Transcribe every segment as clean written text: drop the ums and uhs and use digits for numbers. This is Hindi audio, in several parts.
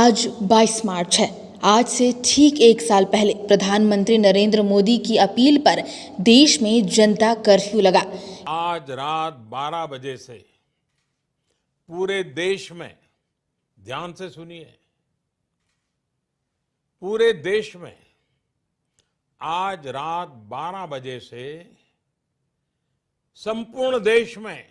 आज 22 मार्च है। आज से ठीक एक साल पहले प्रधानमंत्री नरेंद्र मोदी की अपील पर देश में जनता कर्फ्यू लगा। आज रात 12 बजे से पूरे देश में, ध्यान से सुनिए, पूरे देश में आज रात 12 बजे से संपूर्ण देश में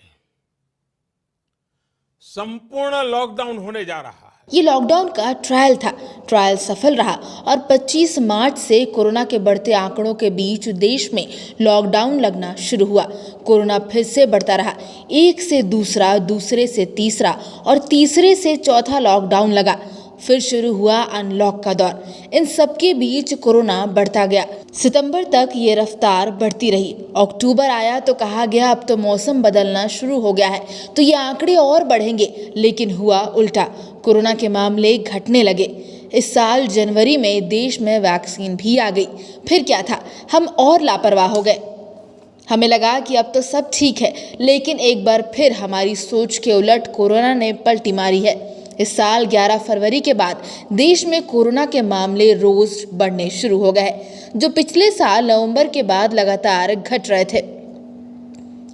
संपूर्ण लॉकडाउन होने जा रहा है। ये लॉकडाउन का ट्रायल था। ट्रायल सफल रहा और 25 मार्च से कोरोना के बढ़ते आंकड़ों के बीच देश में लॉकडाउन लगना शुरू हुआ। कोरोना फिर से बढ़ता रहा। एक से दूसरा, दूसरे से तीसरा और तीसरे से चौथा लॉकडाउन लगा। फिर शुरू हुआ अनलॉक का दौर। इन सबके बीच कोरोना बढ़ता गया। सितंबर तक ये रफ्तार बढ़ती रही। अक्टूबर आया तो कहा गया अब तो मौसम बदलना शुरू हो गया है, तो ये आंकड़े और बढ़ेंगे, लेकिन हुआ उल्टा। कोरोना के मामले घटने लगे। इस साल जनवरी में देश में वैक्सीन भी आ गई। फिर क्या था, हम और लापरवाह हो गए। हमें लगा कि अब तो सब ठीक है, लेकिन एक बार फिर हमारी सोच के उलट कोरोना ने पलटी मारी है। इस साल 11 फरवरी के बाद देश में कोरोना के मामले रोज बढ़ने शुरू हो गए, जो पिछले साल नवंबर के बाद लगातार घट रहे थे।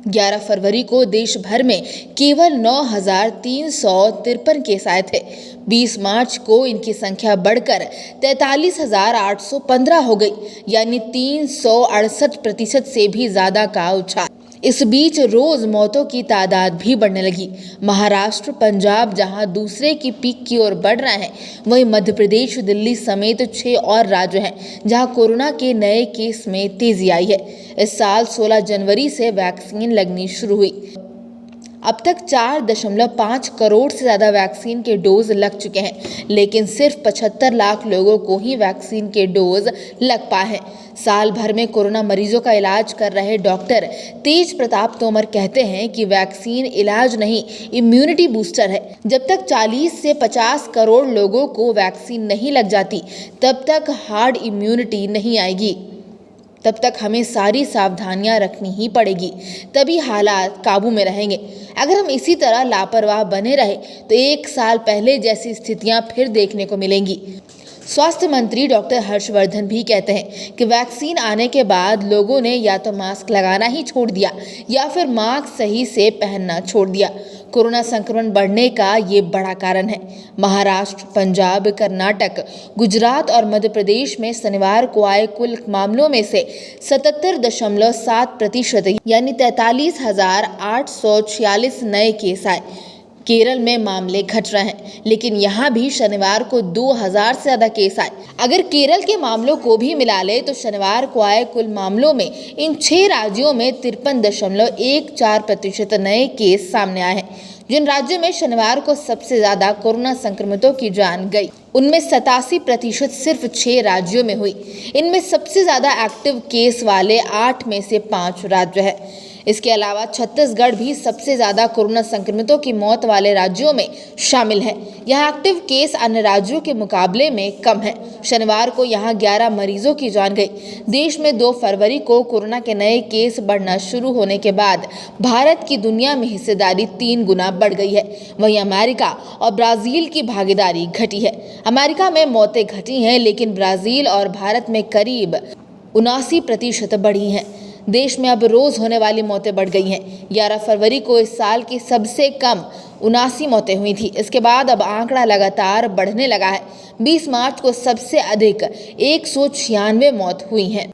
11 फरवरी को देश भर में केवल 9,353 केस आए थे। 20 मार्च को इनकी संख्या बढ़कर 43,815 हो गई, यानी 368% से भी ज्यादा का उछाल। इस बीच रोज मौतों की तादाद भी बढ़ने लगी। महाराष्ट्र, पंजाब जहां दूसरे की पीक की ओर बढ़ रहे हैं, वहीं मध्य प्रदेश, दिल्ली समेत 6 और राज्य हैं जहां कोरोना के नए केस में तेजी आई है। इस साल 16 जनवरी से वैक्सीन लगनी शुरू हुई। अब तक 4.5 करोड़ से ज्यादा वैक्सीन के डोज लग चुके हैं, लेकिन सिर्फ 75 लाख लोगों को ही वैक्सीन के डोज लग पाए हैं। साल भर में कोरोना मरीजों का इलाज कर रहे डॉक्टर तेज प्रताप तोमर कहते हैं कि वैक्सीन इलाज नहीं, इम्यूनिटी बूस्टर है। जब तक 40 से 50 करोड़ लोगों को वैक्सीन नहीं लग जाती, तब तक हार्ड इम्यूनिटी नहीं आएगी। तब तक हमें सारी सावधानियां रखनी ही पड़ेगी, तभी हालात काबू में रहेंगे। अगर हम इसी तरह लापरवाह बने रहे तो एक साल पहले जैसी स्थितियां फिर देखने को मिलेंगी। स्वास्थ्य मंत्री डॉक्टर हर्षवर्धन भी कहते हैं कि वैक्सीन आने के बाद लोगों ने या तो मास्क लगाना ही छोड़ दिया या फिर मास्क सही से पहनना छोड़ दिया। कोरोना संक्रमण बढ़ने का ये बड़ा कारण है। महाराष्ट्र, पंजाब, कर्नाटक, गुजरात और मध्य प्रदेश में शनिवार को आए कुल मामलों में से 77.7% यानी 43,846 नए केस आए। केरल में मामले घट रहे हैं, लेकिन यहाँ भी शनिवार को 2,000 से ज्यादा केस आए। अगर केरल के मामलों को भी मिला ले तो शनिवार को आए कुल मामलों में इन 6 राज्यों में 53.14% नए केस सामने आए हैं। जिन राज्यों में शनिवार को सबसे ज्यादा कोरोना संक्रमितों की जान गई, उनमें 87% सिर्फ 6 राज्यों में हुई। इनमें सबसे ज्यादा एक्टिव केस वाले 8 में से 5 राज्य है। इसके अलावा छत्तीसगढ़ भी सबसे ज्यादा कोरोना संक्रमितों की मौत वाले राज्यों में शामिल है। यहाँ एक्टिव केस अन्य राज्यों के मुकाबले में कम है। शनिवार को यहाँ 11 मरीजों की जान गई। देश में 2 फरवरी को कोरोना के नए केस बढ़ना शुरू होने के बाद भारत की दुनिया में हिस्सेदारी 3 गुना बढ़ गई है। वहीं अमेरिका और ब्राजील की भागीदारी घटी है। अमेरिका में मौतें घटी हैं, लेकिन ब्राजील और भारत में करीब 79% बढ़ी हैं। देश में अब रोज होने वाली मौतें बढ़ गई हैं। 11 फरवरी को इस साल की सबसे कम 79 मौतें हुई थी। इसके बाद अब आंकड़ा लगातार बढ़ने लगा है। 20 मार्च को सबसे अधिक 196 मौत हुई हैं।